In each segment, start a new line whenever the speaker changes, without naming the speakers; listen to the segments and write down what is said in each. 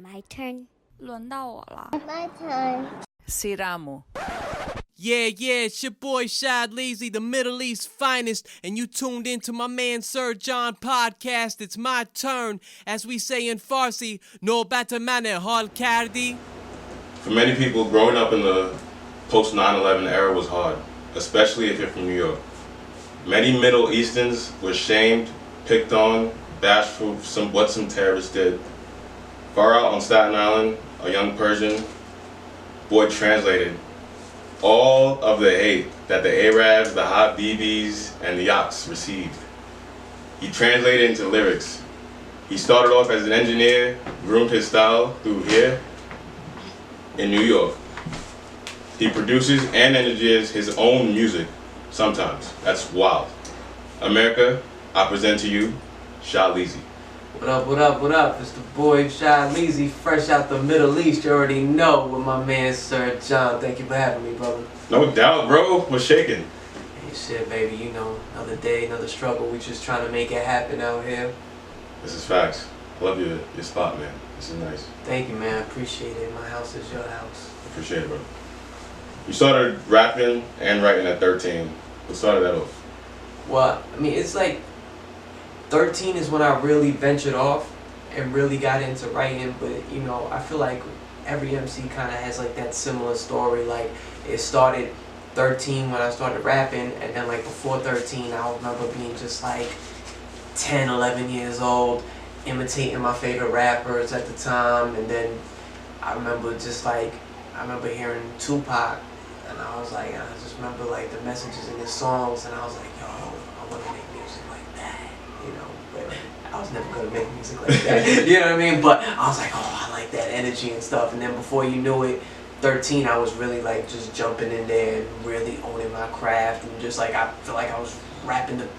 My turn.
轮到我了。
My turn.
Siramo.
Yeah, it's your boy Shah Leezy, the Middle East's finest, and you tuned in to my man Sir John podcast. It's my turn, as we say in Farsi, no better man hal kardi.
For many people, growing up in the post 9/11 era was hard, especially if you're from New York. Many Middle Easterns were shamed, picked on, bashed for what some terrorists did. Far out on Staten Island, a young Persian boy translated all of the hate that the Arabs, the hot BBs, and the yachts received. He translated into lyrics. He started off as an engineer, groomed his style through here in New York. He produces and engineers his own music sometimes. That's wild. America, I present to you, Shah Leezy.
What up, what up, what up? It's the boy Shah Leezy, fresh out the Middle East. You already know with my man Sir John. Thank you for having me, brother.
No doubt, bro. What's shaking?
Hey, shit, baby, you know, another day, another struggle. We just trying to make it happen out here.
This is facts. I love your spot, man. This is nice.
Thank you, man. I appreciate it. My house is your house.
Appreciate it, bro. You started rapping and writing at 13. What started that off?
Well, I mean, it's like 13 is when I really ventured off and really got into writing, but you know, I feel like every MC kind of has like that similar story. Like it started 13 when I started rapping, and then like before 13 I remember being just like 10, 11 years old, imitating my favorite rappers at the time, and then I remember just like, I remember hearing Tupac, and I was like, I just remember like the messages in his songs, and I was like, yo, I want to make music like that. You know, but I was never gonna make music like that. You know what I mean? But I was like, oh, I like that energy and stuff. And then before you knew it, 13, I was really like just jumping in there and really owning my craft, and just like I feel like I was rapping the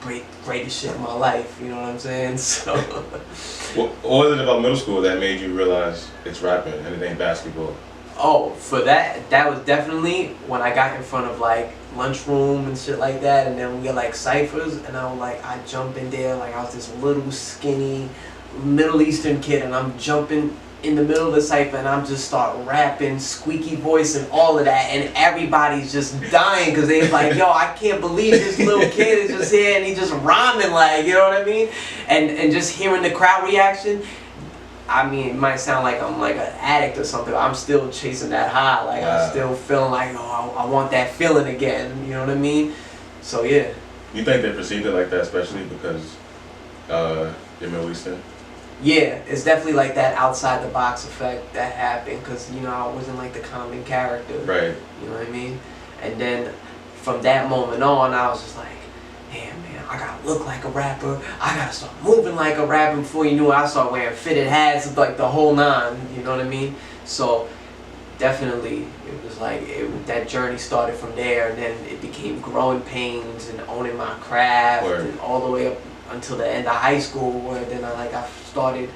greatest shit in my life. You know what I'm saying? So.
What was it about middle school that made you realize it's rapping and it ain't basketball?
Oh, for that was definitely when I got in front of like lunchroom and shit like that, and then we get like ciphers, and I jump in there like I was this little skinny Middle Eastern kid, and I'm jumping in the middle of the cipher, and I'm just start rapping, squeaky voice and all of that, and everybody's just dying because they're like, yo, I can't believe this little kid is just here and he just rhyming, like, you know what I mean? And just hearing the crowd reaction. I mean, it might sound like I'm like an addict or something. I'm still chasing that high. Like, I'm still feeling like, oh, I want that feeling again. You know what I mean? So, yeah.
You think they perceived it like that, especially because you're Middle Eastern?
Yeah, it's definitely like that outside the box effect that happened, because, you know, I wasn't like the common character.
Right.
You know what I mean? And then from that moment on, I was just like, damn, man, I gotta look like a rapper. I gotta start moving like a rapper. Before you knew it, I started wearing fitted hats, like the whole nine. You know what I mean? So definitely, it was like that journey started from there, and then it became growing pains and owning my craft, and all the way up until the end of high school, where then I started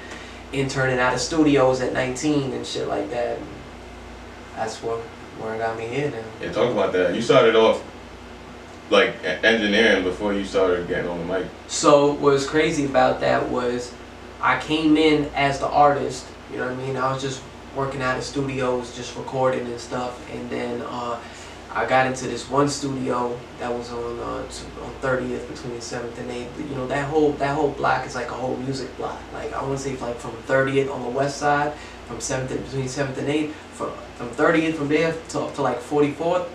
interning out of studios at 19 and shit like that. And that's where it got me here now.
Yeah, talk about that. You started off like engineering before you started getting on the mic.
So what was crazy about that was I came in as the artist, you know what I mean? I was just working out of studios, just recording and stuff, and then I got into this one studio that was on 30th between 7th and 8th. You know, that whole block is like a whole music block. Like, I want to say like from 30th on the west side, from 7th between 7th and 8th, from 30th from there to like 44th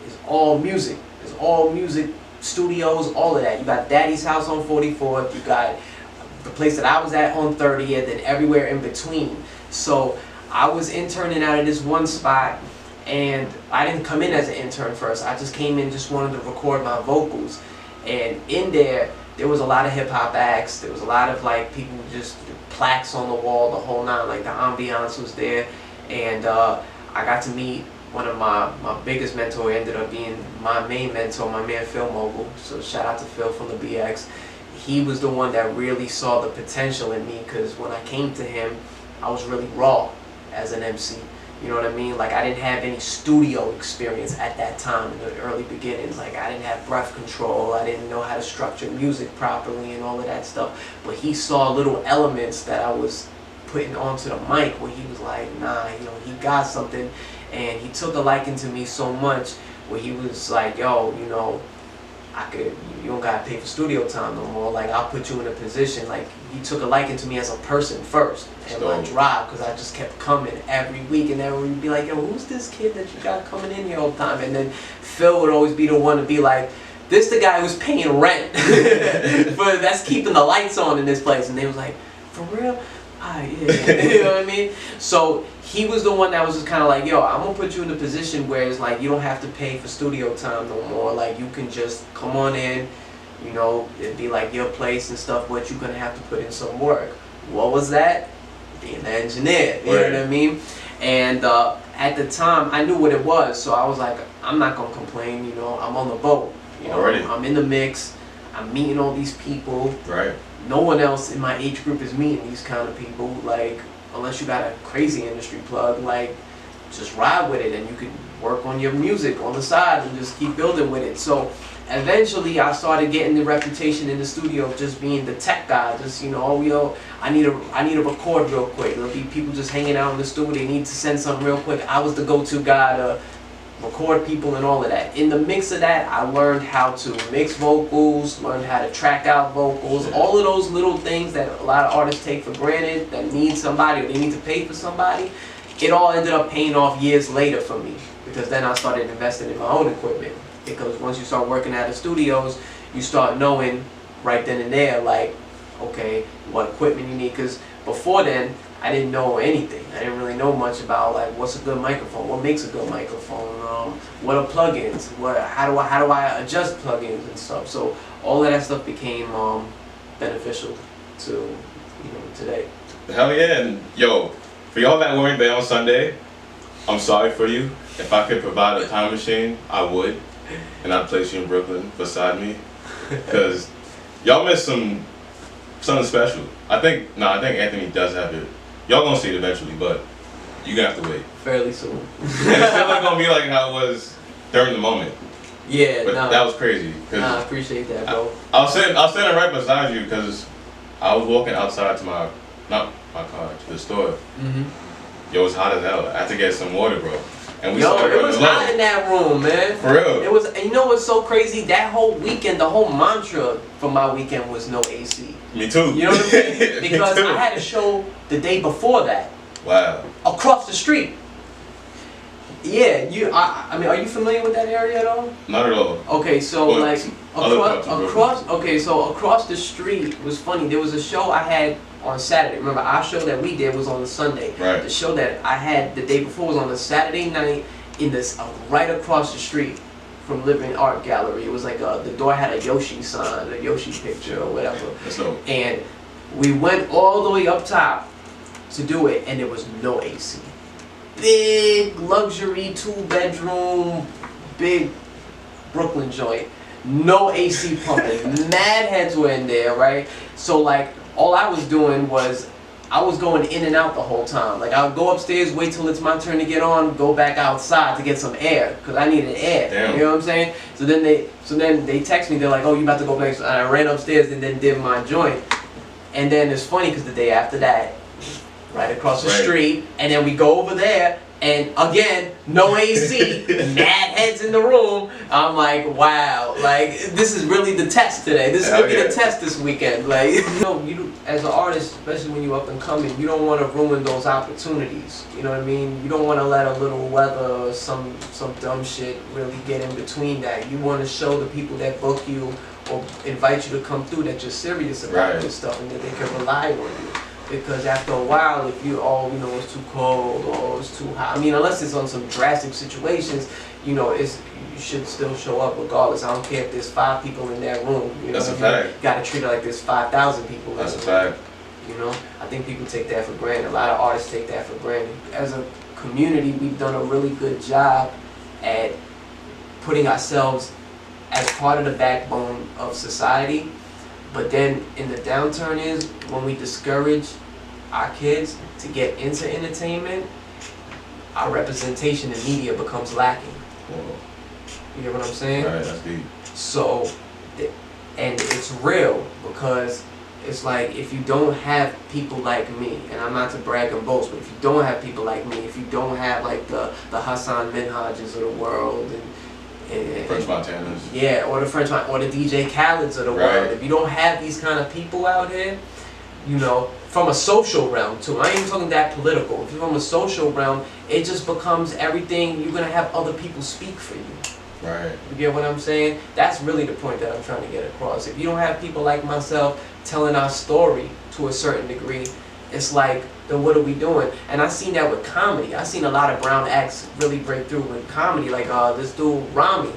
is all music. It's all music studios, all of that. You got Daddy's house on 44th, you got the place that I was at on 30th, and everywhere in between. So I was interning out of this one spot, and I didn't come in as an intern first. I just came in, just wanted to record my vocals. And in there was a lot of hip hop acts. There was a lot of like people just plaques on the wall, the whole nine. Like the ambiance was there, and I got to meet one of my biggest mentor. Ended up being my main mentor, my man Phil Mogul. So shout out to Phil from the BX. He was the one that really saw the potential in me, because when I came to him, I was really raw as an MC. You know what I mean? Like, I didn't have any studio experience at that time in the early beginnings. Like, I didn't have breath control. I didn't know how to structure music properly and all of that stuff. But he saw little elements that I was putting onto the mic where he was like, nah, you know, he got something, and he took a liking to me so much where he was like, yo, you know, you don't gotta pay for studio time no more. Like, I'll put you in a position. Like, he took a liking to me as a person first, and my drive, because I just kept coming every week, and then we'd be like, yo, who's this kid that you got coming in here all the time? And then Phil would always be the one to be like, this the guy who's paying rent, but that's keeping the lights on in this place. And they was like, for real? Ah, yeah. You know what I mean? So he was the one that was just kind of like, yo, I'm gonna put you in a position where it's like you don't have to pay for studio time no more. Like, you can just come on in, you know, it'd be like your place and stuff, but you're gonna have to put in some work. What was that? Being an engineer, you know what I mean? And at the time, I knew what it was, so I was like, I'm not gonna complain, you know, I'm on the boat, you know, I'm in the mix, I'm meeting all these people.
Right.
No one else in my age group is meeting these kind of people, like, unless you got a crazy industry plug, like, just ride with it and you can work on your music on the side and just keep building with it. So eventually I started getting the reputation in the studio of just being the tech guy, just, you know, oh, yo, I need to record real quick. There'll be people just hanging out in the studio, they need to send something real quick. I was the go-to guy to record people and all of that. In the mix of that, I learned how to mix vocals, learned how to track out vocals, all of those little things that a lot of artists take for granted, that need somebody or they need to pay for somebody. It all ended up paying off years later for me, because then I started investing in my own equipment. Because once you start working at the studios, you start knowing right then and there, like, okay, what equipment you need. Because before then, I didn't know anything. I didn't really know much about, like, what's a good microphone, what makes a good microphone, what are plugins, how do I adjust plugins and stuff. So all of that stuff became beneficial to, you know, today.
Hell yeah, and yo, for y'all that weren't there on Sunday, I'm sorry for you. If I could provide a time machine, I would, and I'd place you in Brooklyn beside me, because y'all missed something special. I think Anthony does have it. Y'all gonna see it eventually, but you gonna have to wait.
Fairly soon.
And it's still not gonna be like how it was during the moment.
Yeah,
but that was crazy.
I appreciate that, bro.
I was standing right beside you because I was walking outside to not my car, to the store.
Mm-hmm.
Yo, it was hot as hell. I had to get some water, bro. And we
it was hot in that room, man.
For real.
It was. And you know what's so crazy? That whole weekend, the whole mantra for my weekend was no AC.
Me too.
You know what I'm saying? Because I had a show the day before that.
Wow.
Across the street. Yeah, I mean, are you familiar with that area at all?
Not at all.
Okay, so
well,
like across the street was funny. There was a show I had on Saturday. Remember, our show that we did was on the Sunday.
Right.
The show that I had the day before was on a Saturday night in this right across the street from Living Art Gallery. It was like the door had a Yoshi sign, a Yoshi picture or whatever.
That's dope.
And we went all the way up top to do it, and there was no AC. Big luxury 2-bedroom, big Brooklyn joint. No AC pumping. Mad heads were in there, right? So like all I was doing was I was going in and out the whole time. Like I would go upstairs, wait till it's my turn to get on, go back outside to get some air because I needed air.
Damn.
You know what I'm saying? So then they text me. They're like, "Oh, you about to go back?" So I ran upstairs and then did my joint. And then it's funny because the day after that, right across the street, and then we go over there. And again, no AC, mad heads in the room. I'm like, wow, like this is really the test today. This is gonna be the test this weekend. Like, you as an artist, especially when you're up and coming, you don't want to ruin those opportunities. You know what I mean? You don't want to let a little weather or some dumb shit really get in between that. You want to show the people that book you or invite you to come through that you're serious about this stuff and that they can rely on you. Because after a while, if it's too cold or it's too hot. I mean, unless it's on some drastic situations, you should still show up regardless. I don't care if there's 5 people in that room.
That's a fact.
You gotta treat it like there's 5,000 people.
That's a fact.
I think people take that for granted. A lot of artists take that for granted. As a community, we've done a really good job at putting ourselves as part of the backbone of society. But then in the downturn is when we discourage our kids to get into entertainment, our representation in media becomes lacking. You get what I'm saying?
Right, that's deep.
So, and it's real because it's like if you don't have people like me, and I'm not to brag and boast, but if you don't have people like me, if you don't have like the Hassan Minhajes of the world and
French Montanas.
Yeah, or the French or the DJ Khaled's of the world. If you don't have these kind of people out here, you know, from a social realm too. I ain't even talking that political. If you're from a social realm, it just becomes everything. You're gonna have other people speak for you.
Right.
You get what I'm saying? That's really the point that I'm trying to get across. If you don't have people like myself telling our story to a certain degree, it's like, then what are we doing? And I seen that with comedy. I seen a lot of brown acts really break through with comedy. Like this dude Rami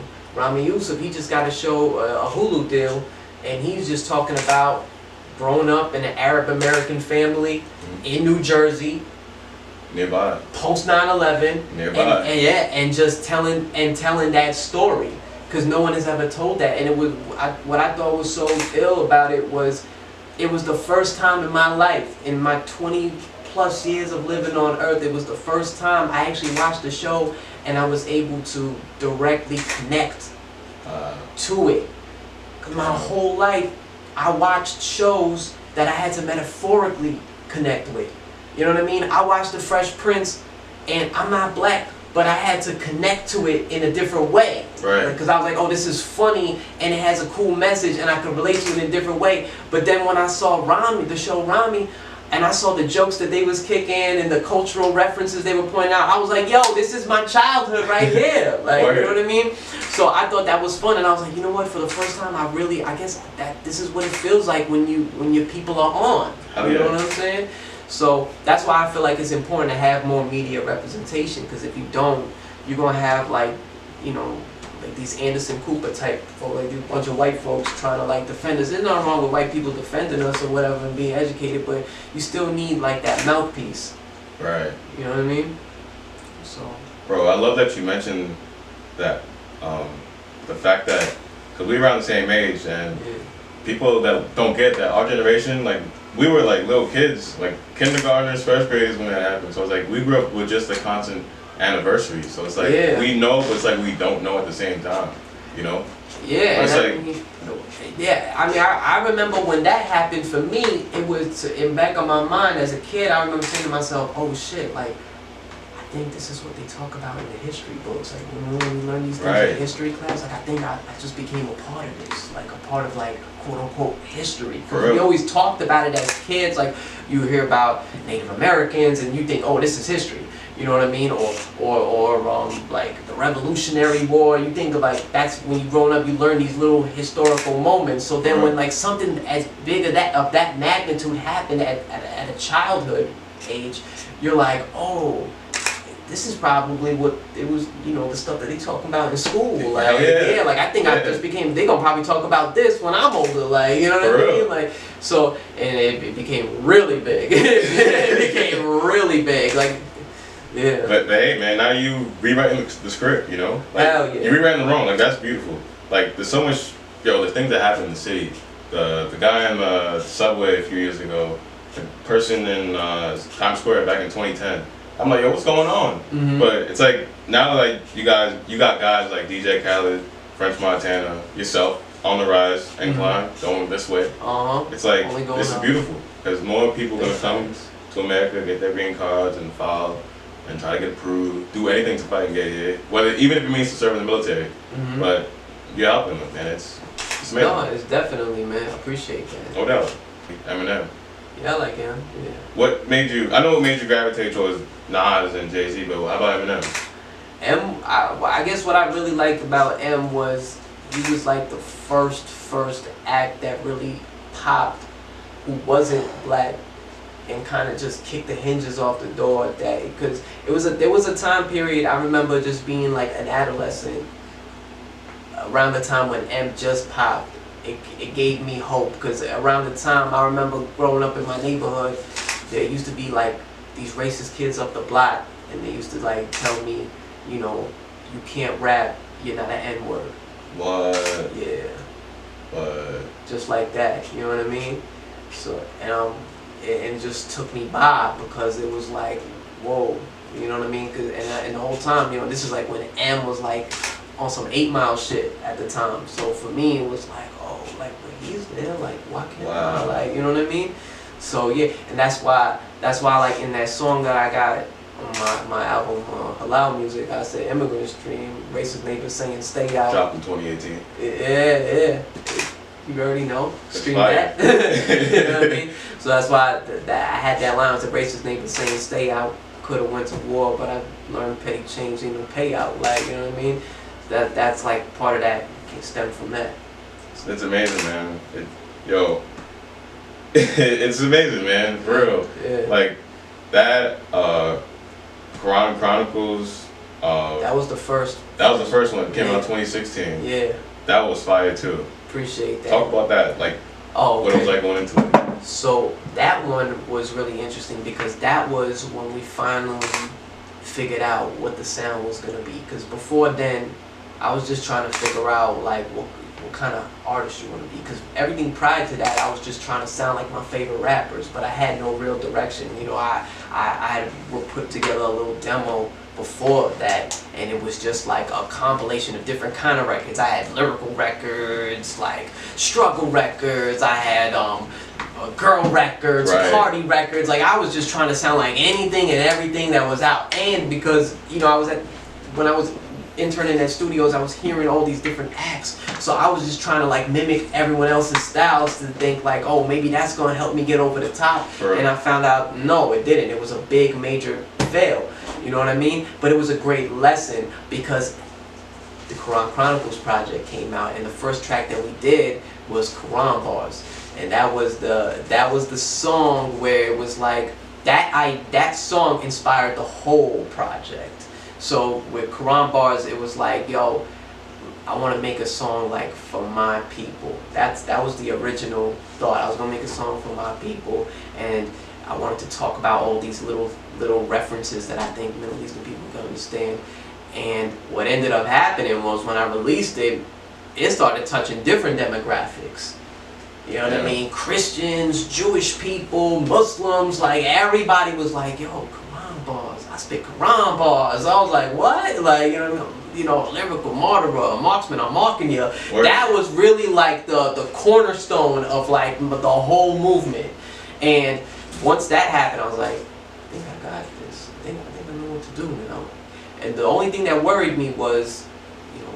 Youssef, he just got a show, a Hulu deal, and he's just talking about growing up in an Arab American family in New Jersey.
Nearby.
Post 9/11.
Nearby.
And just telling that story, because no one has ever told that. And it was what I thought was so ill about it was the first time in my life, in my 20 plus years of living on Earth, it was the first time I actually watched the show and I was able to directly connect to it. Because my whole life I watched shows that I had to metaphorically connect with. You know what I mean? I watched The Fresh Prince, and I'm not black, but I had to connect to it in a different way.
Right.
Because I was like, oh, this is funny, and it has a cool message, and I can relate to it in a different way. But then when I saw the show Rami, and I saw the jokes that they was kicking and the cultural references they were pointing out, I was like, yo, this is my childhood right here. Like, you know what I mean? So I thought that was fun, and I was like, you know what? For the first time, I guess that this is what it feels like when your people are on. You know what I'm saying? So that's why I feel like it's important to have more media representation, because if you don't, you're gonna have like, you know, like these Anderson Cooper type folks, like a bunch of white folks trying to like defend us. There's nothing wrong with white people defending us or whatever and being educated, but you still need like that mouthpiece.
Right.
You know what I mean? So.
Bro, I love that you mentioned that, the fact that, because we were around the same age, and people that don't get that, our generation, like, we were like little kids, like kindergartners, first graders when that happened. So it's like we grew up with just a constant anniversary. So it's like we know, but it's like we don't know at the same time, you know?
Yeah.
It's
like, I mean, I remember when that happened for me, it was in back of my mind as a kid. I remember thinking to myself, oh shit, like, I think this is what they talk about in the history books. Like when we learn these things in history class, like I think I just became a part of this, like a part of like quote unquote history. Because we always talked about it as kids. Like you hear about Native Americans and you think, oh, this is history. You know what I mean? Or like the Revolutionary War. You think of like that's when you growing up, you learn these little historical moments. So then when like something as big as that of that magnitude happened at a childhood age, you're like, oh. This is probably what it was, you know, the stuff that they talking about in school. Like, like I think I just became. They gonna probably talk about this when I'm older. Like, you know what I mean? Like, so and it became really big. It became really big. Like, yeah.
But hey, man, now you rewriting the script. You know, like,
hell yeah.
You rewriting the wrong. Like that's beautiful. Like there's so much, the things that happen in the city. The guy in the subway a few years ago, the person in Times Square back in 2010. I'm like, yo, what's going on? But it's like now, like you got guys like DJ Khaled, French Montana, yourself on the rise, incline, going this way. It's like this is beautiful because more people are gonna come to America, get their green cards and file, and try to get approved, do anything to fight and get here. Whether even if it means to serve in the military, but you're helping them, and it's amazing.
No, it's definitely, man. I appreciate that.
No doubt. Eminem.
Yeah, I like him. Yeah.
What made you? I know what made you gravitate towards Nas and Jay-Z, but how about Eminem?
I guess what I really liked about M was he was like the first act that really popped, who wasn't black, and kind of just kicked the hinges off the door at that. Because there was a time period I remember just being like an adolescent around the time when M just popped. It gave me hope, because around the time I remember growing up in my neighborhood, there used to be like these racist kids up the block, and they used to like tell me, you know, you can't rap, you're not an N-word.
What?
Yeah.
What?
Just like that, you know what I mean? So, and it just took me by, because it was like, whoa, you know what I mean? And the whole time, you know, this is like when M was like on some 8 Mile shit at the time. So for me, it was like, oh like, well, he's there, like, why can't
Wow.
I? Like, you know what I mean? So yeah, and that's why like in that song that I got on my album Halal Music, I said immigrant stream, racist neighbors saying stay out.
Dropped in 2018.
Yeah. You already know. Stream
fire.
that. You know what I mean? So that's why that I had that line with the racist neighbors saying stay out. Could have went to war, but I learned petty change ain't no payout. Like, you know what I mean? That's like part of that can stem from that.
It's amazing, man. It's amazing, man. For real.
Yeah.
Like that. Quran Chronicles.
That was the first.
That was the first one. It came
Yeah.
out 2016.
Yeah.
That was fire too.
Appreciate that.
Talk about that. Like,
Oh,
what it was like going into it.
So that one was really interesting because that was when we finally figured out what the sound was gonna be. Because before then, I was just trying to figure out like what kind of artist you want to be. Because everything prior to that, I was just trying to sound like my favorite rappers, but I had no real direction. You know, I had put together a little demo before that, and it was just like a compilation of different kind of records. I had lyrical records, like struggle records. I had girl records,
Right.
party records. Like I was just trying to sound like anything and everything that was out. And because when I was interning at studios, I was hearing all these different acts. So I was just trying to like mimic everyone else's styles to think like, oh, maybe that's gonna help me get over the top.
Right.
And I found out no, it didn't. It was a big major fail. You know what I mean? But it was a great lesson because the Quran Chronicles project came out, and the first track that we did was Quran Bars, and that was the song where it was like that song inspired the whole project. So with Quran Bars, it was like, yo, I want to make a song like for my people. That was the original thought. I was gonna make a song for my people, and I wanted to talk about all these little references that I think Middle Eastern people can understand. And what ended up happening was when I released it, it started touching different demographics. You know what I mean? Christians, Jewish people, Muslims, like everybody was like, yo, Quran bars. I spit Quran bars. I was like, what? Like, you know, lyrical martyr, marksman, I'm marking you.
Word.
That was really like the cornerstone of like the whole movement. And once that happened, I was like, I think I got this. I think I know what to do, you know. And the only thing that worried me was, you know,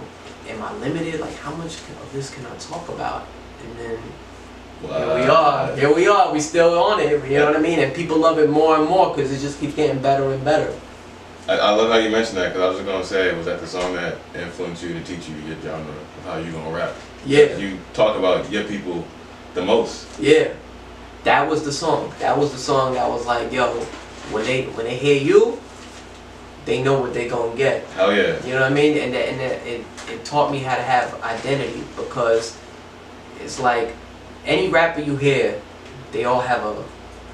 am I limited? Like, how much of this can I talk about? And then here we are. We still on it. You know what I mean? And people love it more and more because it just keeps getting better and better.
I love how you mentioned that because I was just gonna say, was that the song that influenced you to teach you your genre of how you gonna rap?
Yeah.
You talk about your people the most.
Yeah. That was the song. That was the song that was like, yo, when they hear you, they know what they gonna get.
Hell yeah.
You know what I mean? And it taught me how to have identity because it's like any rapper you hear, they all have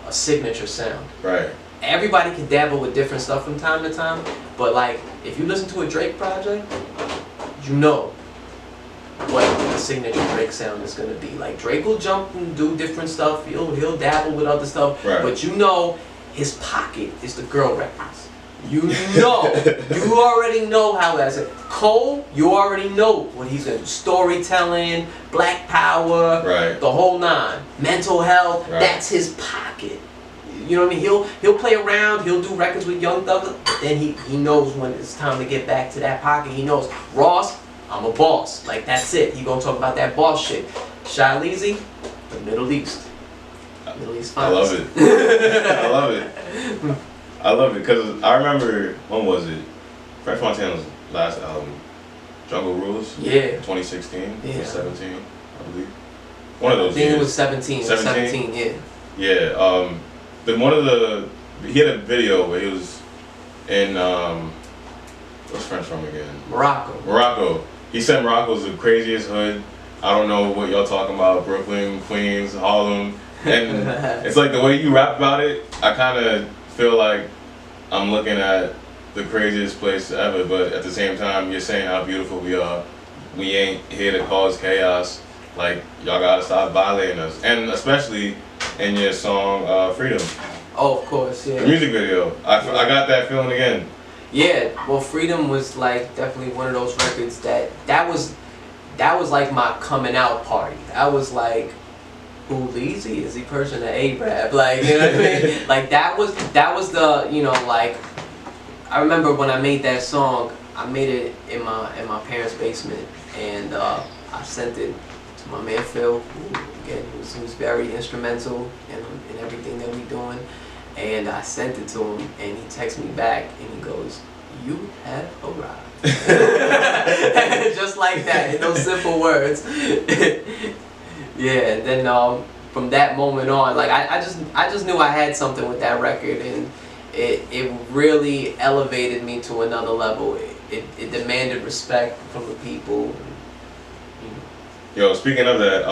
a signature sound.
Right.
Everybody can dabble with different stuff from time to time, but like if you listen to a Drake project, you know what the signature Drake sound is gonna be. Like Drake will jump and do different stuff. He'll dabble with other stuff,
right.
But you know his pocket is the girl records. You know, you already know how that's it. Cole, you already know what he's gonna do. Storytelling, Black Power,
right.
The whole nine. Mental health,
right.
That's his pocket. You know what I mean? He'll play around, he'll do records with Young Thug, but then he knows when it's time to get back to that pocket. He knows, Ross, I'm a boss. Like that's it. He gonna talk about that boss shit. Shah Leezy, the Middle East. Middle East finest.
I love it. I love it. I love it because I remember, when was it? French Montana's last album, Jungle Rules?
Yeah.
2016?
Yeah.
17, I believe. One of those
I think
years.
it was 17. 17, yeah.
Yeah. He had a video where he was in, what's French from again? Morocco. He said Morocco's the craziest hood. I don't know what y'all talking about, Brooklyn, Queens, Harlem. And it's like the way you rap about it, I kind of feel like I'm looking at the craziest place ever, but at the same time, you're saying how beautiful we are. We ain't here to cause chaos. Like, y'all gotta stop violating us. And especially in your song, Freedom.
Oh, of course, yeah.
The music video. I got that feeling again.
Yeah, well, Freedom was like definitely one of those records that that was like my coming out party. That was like, who Leezy? Is he person to A-Rap? Like, you know what I mean? Like that was the, you know, like, I remember when I made that song, I made it in my parents' basement, and I sent it to my man Phil, who again he was very instrumental in everything that we doing, and I sent it to him, and he texts me back, and he goes, "You have arrived," just like that, in those simple words. Yeah, and then from that moment on, like I just knew I had something with that record, and it really elevated me to another level. It demanded respect from the people.
Yo, speaking of that,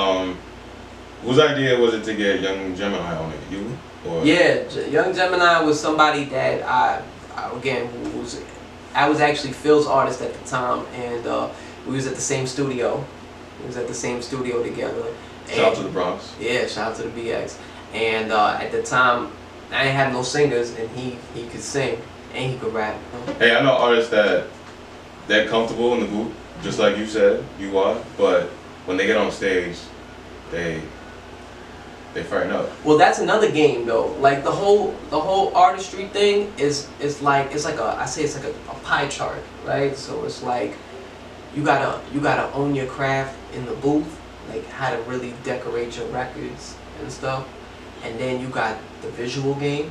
whose idea was it to get Young Gemini on it? You? Or?
Yeah, Young Gemini was somebody that I was actually Phil's artist at the time, and we was at the same studio. We was at the same studio together.
Shout out to the Bronx.
Yeah, shout out to the BX. And at the time, I didn't have no singers, and he could sing and he could rap.
Hey, I know artists that they're comfortable in the booth, just like you said you are, but when they get on stage, they frighten up.
Well, that's another game though. Like the whole artistry thing is like it's like a pie chart, right? So it's like you gotta own your craft in the booth, like how to really decorate your records and stuff, and then you got the visual game,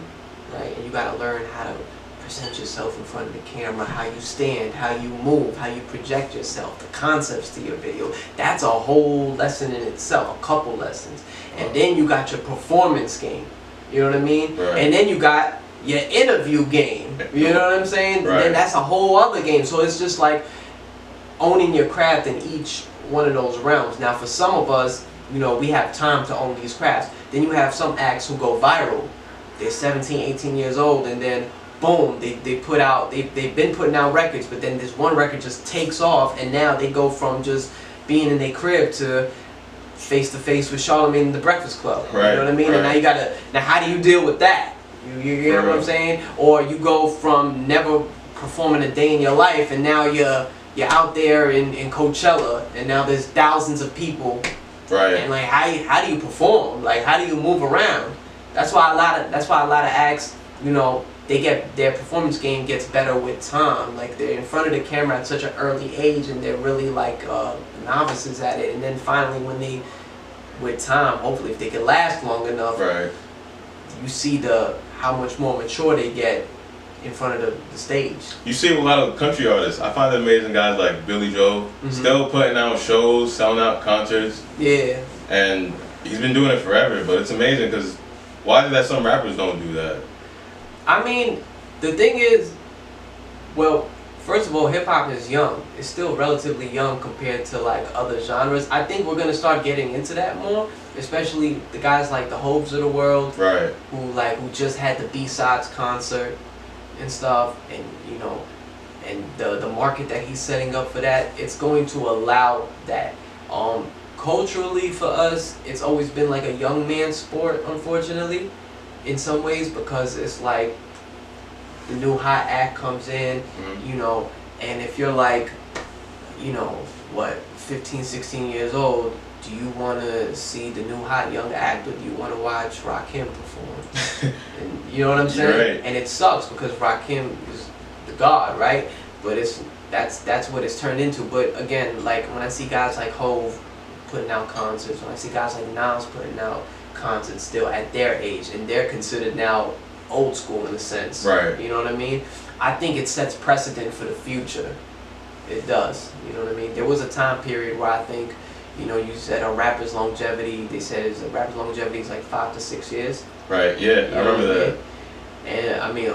right? And you gotta learn how to present yourself in front of the camera, how you stand, how you move, how you project yourself, the concepts to your video. That's a whole lesson in itself, a couple lessons. And then you got your performance game, you know what I mean?
Right.
And then you got your interview game, you know what I'm saying?
Right.
And that's a whole other game. So it's just like owning your craft in each one of those realms. Now for some of us, you know, we have time to own these crafts. Then you have some acts who go viral. They're 17, 18 years old, and then boom, they've been putting out records, but then this one record just takes off, and now they go from just being in their crib to face with Charlamagne in the Breakfast Club.
Right,
you know what I mean?
right.
And now how do you deal with that? You know what I'm saying? Or you go from never performing a day in your life, and now you're out there in Coachella, and now there's thousands of people.
Right.
And like how do you perform? Like how do you move around? That's why a lot of acts, you know, their performance game gets better with time. Like they're in front of the camera at such an early age, and they're really like novices at it. And then finally, with time, hopefully, if they can last long enough,
right,
you see how much more mature they get in front of the stage.
You see a lot of country artists. I find amazing guys like Billy Joel, still putting out shows, selling out concerts.
Yeah.
And he's been doing it forever, but it's amazing because why is it that some rappers don't do that?
I mean, the thing is, well, first of all, hip hop is young. It's still relatively young compared to like other genres. I think we're gonna start getting into that more, especially the guys like the Hobes of the world,
right?
Who just had the B-Sides concert and stuff, and you know, and the market that he's setting up for that, it's going to allow that. Culturally for us, it's always been like a young man's sport, unfortunately, in some ways, because it's like the new hot act comes in, you know, and if you're like, you know, what, 15, 16 years old, do you want to see the new hot young act, or do you want to watch Rakim perform? And you know what I'm saying?
Right.
And it sucks because Rakim is the god, right? But that's what it's turned into. But again, like when I see guys like Hove putting out concerts, when I see guys like Nas putting out concerts still at their age, and they're considered now old school in a sense.
Right.
You know what I mean? I think it sets precedent for the future. It does. You know what I mean? There was a time period where I think, you know, you said a rapper's longevity, they said a rapper's longevity is like 5 to 6 years.
Right, yeah, I remember that.
And I mean,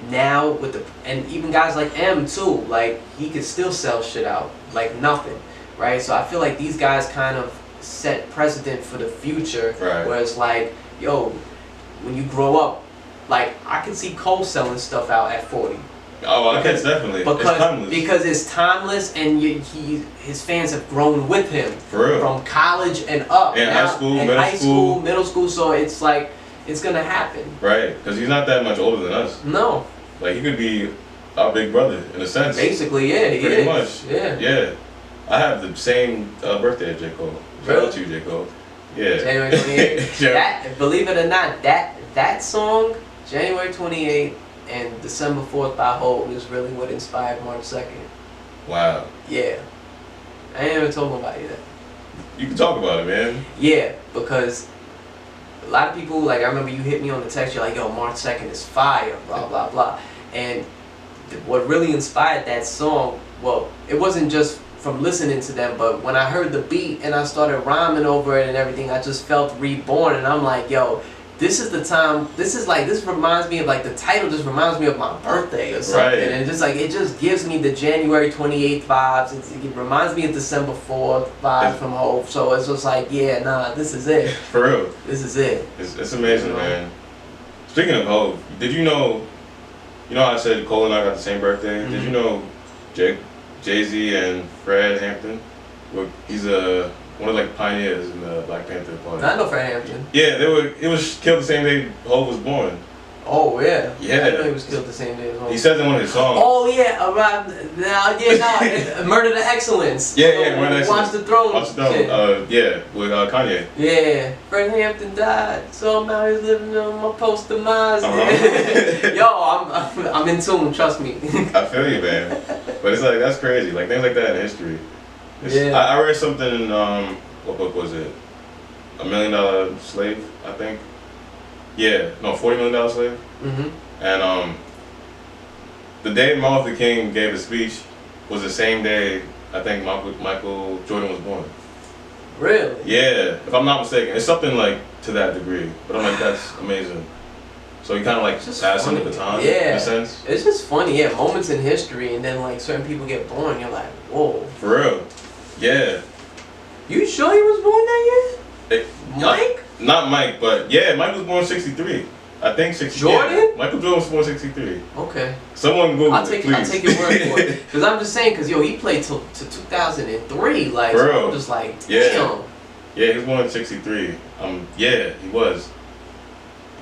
now and even guys like M too, like he could still sell shit out like nothing, right? So I feel like these guys kind of set precedent for the future,
right.
Where it's like, yo, when you grow up, like I can see Cole selling stuff out at 40.
Oh, I guess definitely.
Because it's timeless, and his fans have grown with him
for real,
from college and up.
In high school,
middle school. So it's like it's gonna happen.
Right, because he's not that much older than us.
No.
Like he could be our big brother in a sense.
Basically, yeah.
Pretty much.
Yeah.
Yeah. I have the same birthday as J. Cole. Shout out to you, J. Cole. Yeah.
January 28th. That, believe it or not, that song, January 28th and December 4th by Hov is really what inspired March 2nd.
Wow.
Yeah. I ain't ever told nobody that.
You can talk about it, man.
Yeah, because a lot of people, like, I remember you hit me on the text, you're like, yo, March 2nd is fire, blah, blah, blah. And what really inspired that song, well, it wasn't just from listening to them, but when I heard the beat and I started rhyming over it and everything, I just felt reborn, and I'm like, yo, this is the time, this reminds me of, like, the title just reminds me of my birthday or something,
Right.
and just like, it just gives me the January 28th vibes, it reminds me of December 4th vibes from Hope, so it's just like, yeah, nah, this is it.
For real.
This is it.
It's amazing, man. Speaking of Hov, did you know how I said Cole and I got the same birthday? Mm-hmm. Did you know Jay-Z and Fred Hampton? He's one of, like, pioneers in the Black Panther Party.
I know Fred Hampton.
Yeah, he was killed the same day Hov was born.
Oh, yeah.
Yeah.
I know he was killed the same day as Hov.
He says in one of his songs.
Oh, yeah, Murder to Excellence.
Yeah, Murder to Excellence.
Watch the Throne.
Watch the Throne. Yeah, with Kanye.
Yeah, Fred Hampton died, so I'm out here living on my post-demise.
Uh-huh.
Yo, I'm in tune, trust me.
I feel you, man. But it's like, that's crazy. Like, things like that in history.
Yeah.
I read something in, what book was it? $1 Million Slave, I think. Yeah, no, $40 Million Slave.
Mm-hmm.
And the day Martin Luther King gave his speech was the same day I think Michael Jordan was born.
Really?
Yeah, if I'm not mistaken. It's something like to that degree. But I'm like, that's amazing. So you kind of like passing the baton in a sense.
It's just funny, yeah, moments in history, and then like certain people get born, you're like, whoa.
For real. Yeah.
You sure he was born that year? Mike?
Not Mike, but yeah, Mike was born 63. I think 63.
Jordan?
Yeah, Michael Jordan was born 63.
Okay.
Someone Google
I'll
it,
take your word for it. Because I'm just saying, because yo, he played to 2003. Like,
For
so
real.
I'm just like, damn.
Yeah, he was born in 63. Yeah, he was.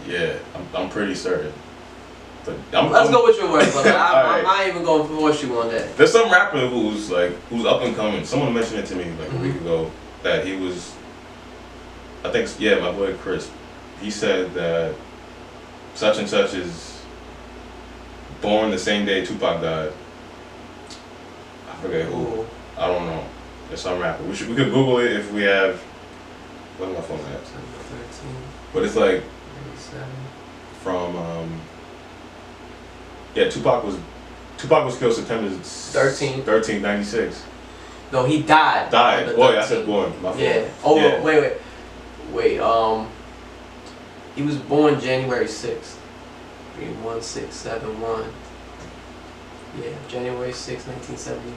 Yeah, I'm pretty certain. But
Let's go with your word, but I'm
right.
not even going to force you on that.
There's some rapper who's up and coming. Someone mentioned it to me like a week ago that he was. I think my boy Chris. He said that such and such is born the same day Tupac died. I forget who.
Ooh.
I don't know. There's some rapper. We could Google it if we have. What's my phone at?
13,
But it's like
87.
from Tupac was killed September 13th, 96.
No, he died.
Died. Boy, I said born. My fault.
Yeah. Oh,
yeah.
wait. He was born January 6th. 1671. Yeah, January 6th, 1971.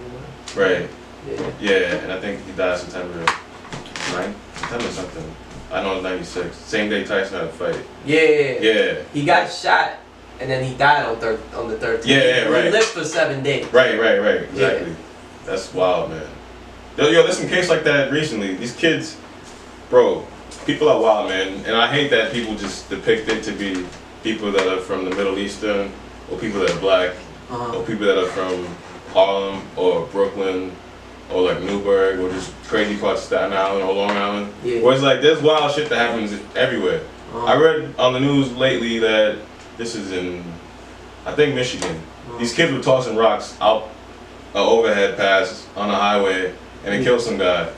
Right.
Yeah.
Yeah, and I think he died September 9th. September something. I know it's 96. Same day Tyson had a fight.
Yeah.
Yeah.
He got shot, and then he died on the 13th.
Yeah, right.
He lived for 7 days.
Right. Exactly.
Yeah.
That's wild, man. Yo, there's some case like that recently. These kids, bro, people are wild, man. And I hate that people just depict it to be people that are from the Middle Eastern, or people that are black, or people that are from Harlem, or Brooklyn, or like Newburgh, or just crazy parts of Staten Island or Long Island.
Yeah.
Where it's like, there's wild shit that happens everywhere. I read on the news lately that this is in, I think, Michigan. These kids were tossing rocks out an overhead pass on the highway, and it killed some guy.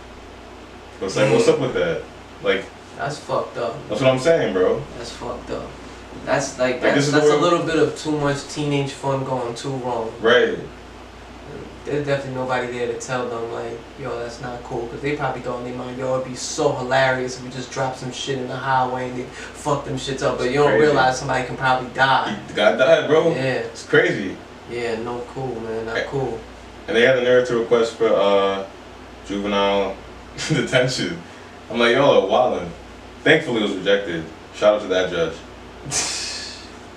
But it's like, what's up with that? Like,
That's fucked up.
that's what I'm saying, bro.
That's fucked up. That's
this is
that's
the
a
world.
little bit of too much teenage fun going too wrong.
Right.
There's definitely nobody there to tell them like, yo, that's not cool. Because they probably thought in their mind, yo, it'd be so hilarious if we just drop some shit in the highway and they fuck them shits up. But you don't
Crazy.
realize somebody can probably die.
The guy died, bro.
Yeah.
It's crazy.
Yeah, no cool, man. Not cool.
And they had the nerve to request for juvenile detention. I'm like, y'all are wildin'. Thankfully, it was rejected. Shout out to that judge.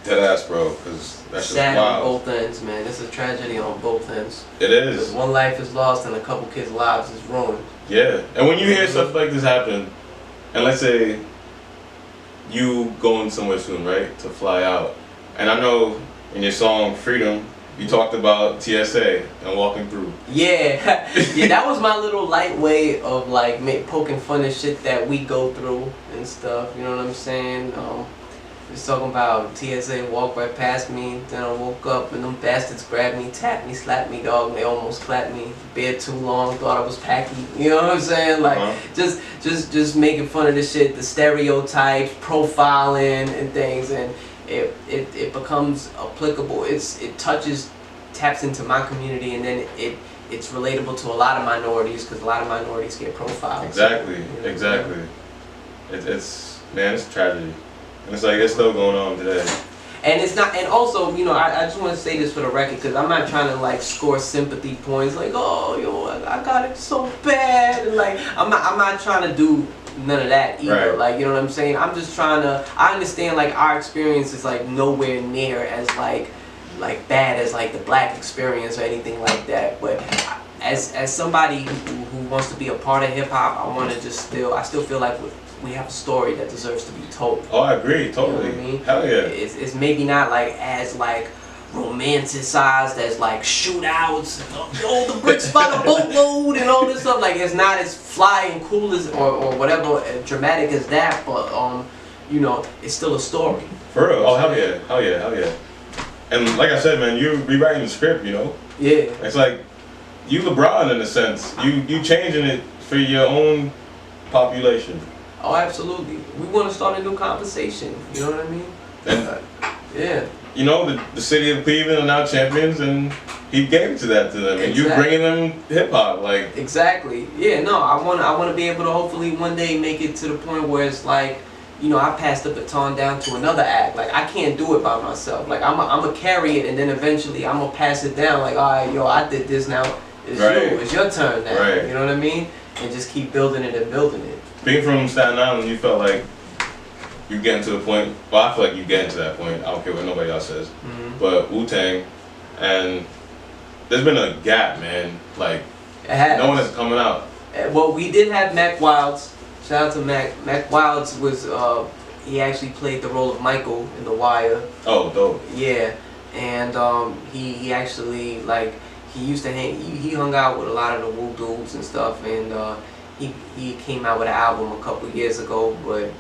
Dead ass, bro, because that's just
Sad on
wild.
both ends, man. It's a tragedy on both ends.
It is.
One life is lost and a couple kids' lives is ruined.
Yeah. And when you hear stuff like this happen, and let's say you going somewhere soon, right, to fly out, and I know in your song Freedom, You talked about TSA and walking through.
Yeah, yeah, that was my little light way of like poking fun at shit that we go through and stuff. You know what I'm saying? Just talking about TSA walked right past me. Then I woke up and them bastards grabbed me, tapped me, slapped me, dog. And they almost clapped me. Bed too long, thought I was packy. You know what I'm saying? Like just making fun of this shit, the stereotypes, profiling and things, and it becomes applicable. It taps into my community, and then it's relatable to a lot of minorities because a lot of minorities get profiled.
Exactly,
you know?
exactly. It's a tragedy. And it's like, it's still going on today.
And it's not, and also, you know, I just want to say this for the record, because I'm not trying to like score sympathy points, like, oh, yo, I got it so bad, and like, I'm not trying to do none of that either.
Right.
Like, you know what I'm saying? I'm just trying to, I understand like our experience is like nowhere near as like bad as like the black experience or anything like that, but as somebody who wants to be a part of hip hop, I still feel like we have a story that deserves to be told.
Oh, I agree, totally.
You know what I mean?
Hell yeah.
It's maybe not like as like romanticized as like shootouts, the bricks by the boatload and all this stuff. Like it's not as fly and cool as or whatever dramatic as that, but you know, it's still a story.
For real. Oh, hell yeah, hell yeah, hell yeah. And like I said, man, you're rewriting the script, you know?
Yeah.
It's like you LeBron in a sense. You changing it for your own population.
Oh, absolutely. We want to start a new conversation. You know what I mean?
And
yeah.
You know, the city of Cleveland are now champions, and he gave it to them. And
Exactly.
you bringing them hip hop, like.
Exactly. Yeah. No, I want to be able to hopefully one day make it to the point where it's like, you know, I pass the baton down to another act. Like I can't do it by myself. Like I'm gonna carry it, and then eventually I'm gonna pass it down. Like, all right, yo, I did this now. It's
Right.
you. It's your turn now.
Right.
You know what I mean? And just keep building it and building it.
Being from Staten Island, you felt like you getting to the point. Well, I feel like you getting to that point. I don't care what nobody else says.
Mm-hmm.
But Wu-Tang, and there's been a gap, man. Like
It has.
no one is coming out.
Well, we did have Mac Wilds. Shout out to Mac. Mac Wilds was he actually played the role of Michael in The Wire.
Oh, dope.
Yeah, and he actually like he used to he hung out with a lot of the Wu dudes and stuff, and he came out with an album a couple years ago. But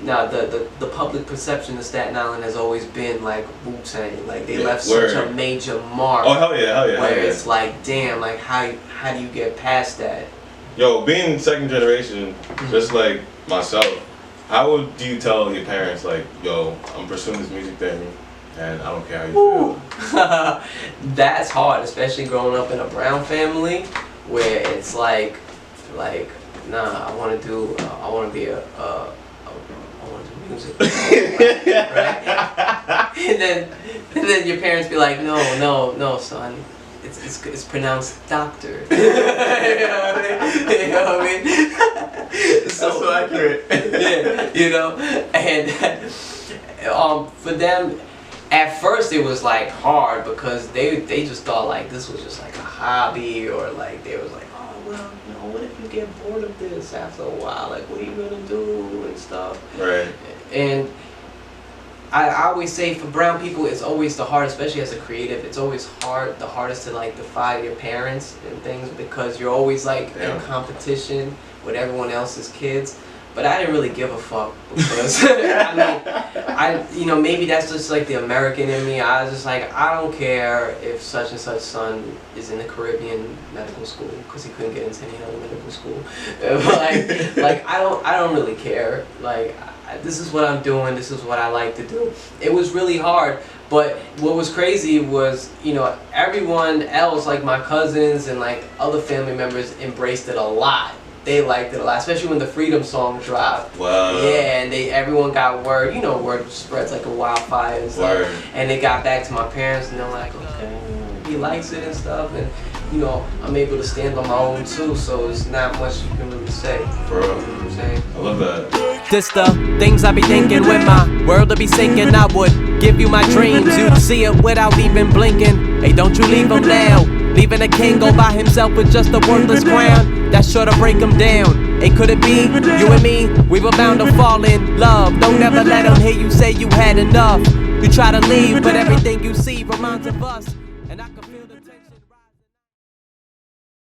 now the public perception of Staten Island has always been like Wu-Tang, like they left such a major mark.
Oh hell yeah, hell yeah.
Where
hell yeah.
it's like, damn, like how do you get past that?
Yo, being second generation, just like myself, how do you tell your parents, like, yo, I'm pursuing this music thing, and I don't care how you feel?
That's hard, especially growing up in a Brown family, where it's like, nah, I want to do music, right? And then your parents be like, no, son. It's pronounced doctor. You know what I mean? So,
That's so accurate.
Yeah, you know, and for them, at first it was like hard because they just thought like this was just like a hobby, or like they was like, oh well, you know, what if you get bored of this after a while? Like, what are you gonna do and stuff?
Right.
And I always say for brown people, it's always the hardest, especially as a creative, it's always the hardest to like defy your parents and things, because you're always like in competition with everyone else's kids. But I didn't really give a fuck because I mean, maybe that's just like the American in me. I was just like, I don't care if such and such son is in the Caribbean medical school because he couldn't get into any other medical school. like I don't really care. Like, this is what I'm doing. This is what I like to do. It was really hard. But what was crazy was, everyone else, like my cousins and like other family members, embraced it a lot. They liked it a lot, especially when the Freedom song dropped.
Wow.
Yeah, and everyone got word. Word spreads like a wildfire and stuff.
Word.
And they got back to my parents, and they're like, okay, he likes it and stuff. And I'm able to stand on my own too, so it's not much you can really say.
For real.
You know what I'm saying?
I love that.
This the things I be thinking when my world to be sinking. I would give you my dreams, you'd see it without even blinking. Hey, don't you leave them now. Leaving a king go by himself with just a worthless crown. That's sure to break him down. Hey, could it be you and me? We were bound to fall in love. Don't ever let them hear you say you had enough. You try to leave, but everything you see reminds of us.